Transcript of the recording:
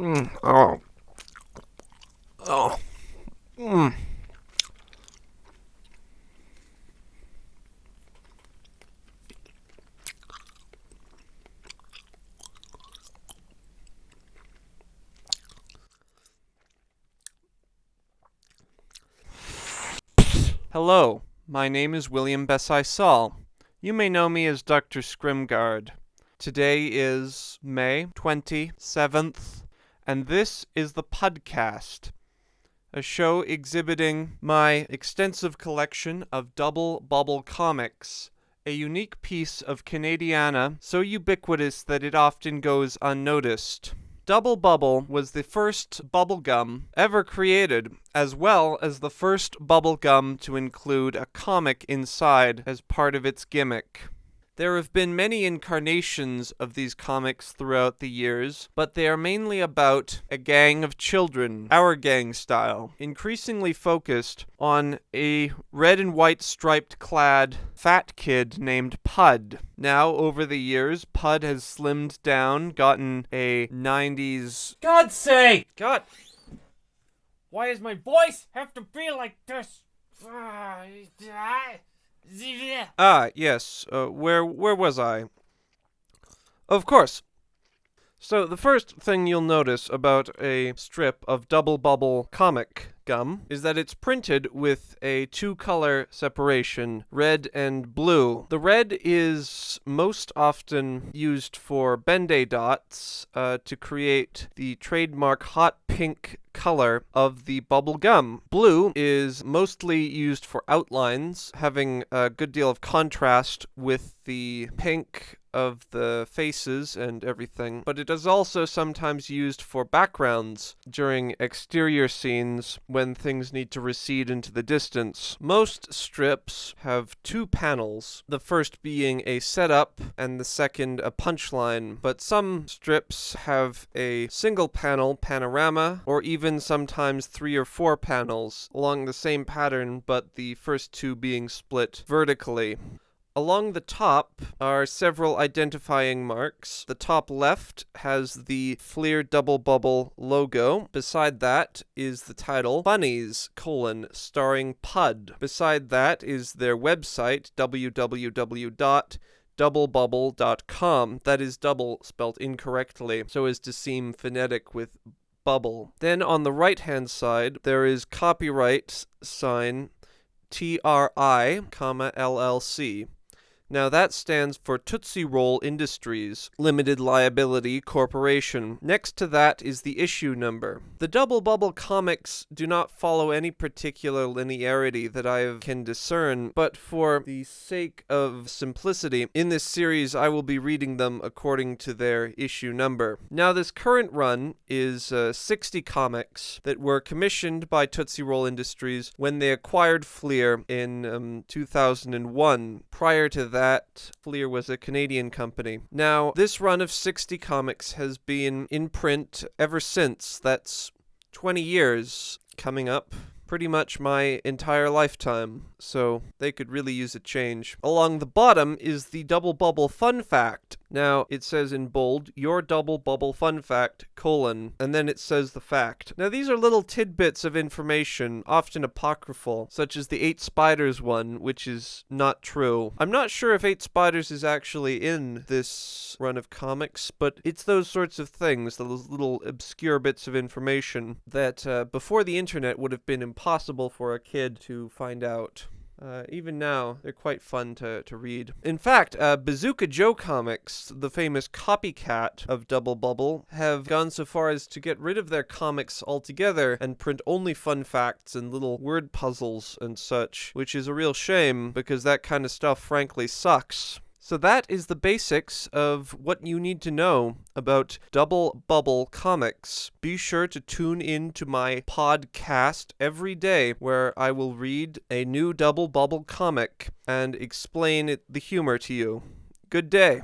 Oh. Oh. Mm. Hello, my name is William Bessai-Saul. You may know me as Dr. Scrimgard. Today is May 27th, and this is the Pudcast, a show exhibiting my extensive collection of Dubble Bubble comics, a unique piece of Canadiana so ubiquitous that it often goes unnoticed. Dubble Bubble was the first bubblegum ever created, as well as the first bubblegum to include a comic inside as part of its gimmick. There have been many incarnations of these comics throughout the years, but they are mainly about a gang of children, our gang style, increasingly focused on a red and white striped clad fat kid named Pud. Now, over the years, Pud has slimmed down, gotten a 90s... God's sake! God! Why does my voice have to be like this? Yes, where was I? Of course. So, the first thing you'll notice about a strip of Dubble Bubble comic gum is that it's printed with a two-color separation, red and blue. The red is most often used for Ben-Day dots to create the trademark hot pink color of the bubble gum. Blue is mostly used for outlines, having a good deal of contrast with the pink of the faces and everything, but it is also sometimes used for backgrounds during exterior scenes when things need to recede into the distance. Most strips have two panels, the first being a setup and the second a punchline, but some strips have a single panel panorama, or even sometimes 3 or 4 panels along the same pattern, but the first two being split vertically. Along the top are several identifying marks. The top left has the Fleer Dubble Bubble logo. Beside that is the title, Bunnies, starring Pud. Beside that is their website, www.doublebubble.com. That is double spelt incorrectly, so as to seem phonetic with bubble. Then on the right-hand side, there is copyright sign TRI, LLC. Now that stands for Tootsie Roll Industries, Limited Liability Corporation. Next to that is the issue number. The Dubble Bubble comics do not follow any particular linearity that I can discern, but for the sake of simplicity, in this series I will be reading them according to their issue number. Now this current run is 60 comics that were commissioned by Tootsie Roll Industries when they acquired Fleer in 2001. Prior to that, Fleer was a Canadian company. Now, this run of 60 comics has been in print ever since. That's 20 years coming up. Pretty much my entire lifetime, so they could really use a change. Along the bottom is the Dubble Bubble Fun Fact. Now, it says in bold, your Dubble Bubble Fun Fact, and then it says the fact. Now, these are little tidbits of information, often apocryphal, such as the 8 Spiders one, which is not true. I'm not sure if 8 Spiders is actually in this run of comics, but it's those sorts of things, those little obscure bits of information that before the internet would have been impossible for a kid to find out. Even now, they're quite fun to read. In fact, Bazooka Joe Comics, the famous copycat of Dubble Bubble, have gone so far as to get rid of their comics altogether and print only fun facts and little word puzzles and such, which is a real shame because that kind of stuff frankly sucks. So that is the basics of what you need to know about Dubble Bubble comics. Be sure to tune in to my podcast every day where I will read a new Dubble Bubble comic and explain the humor to you. Good day.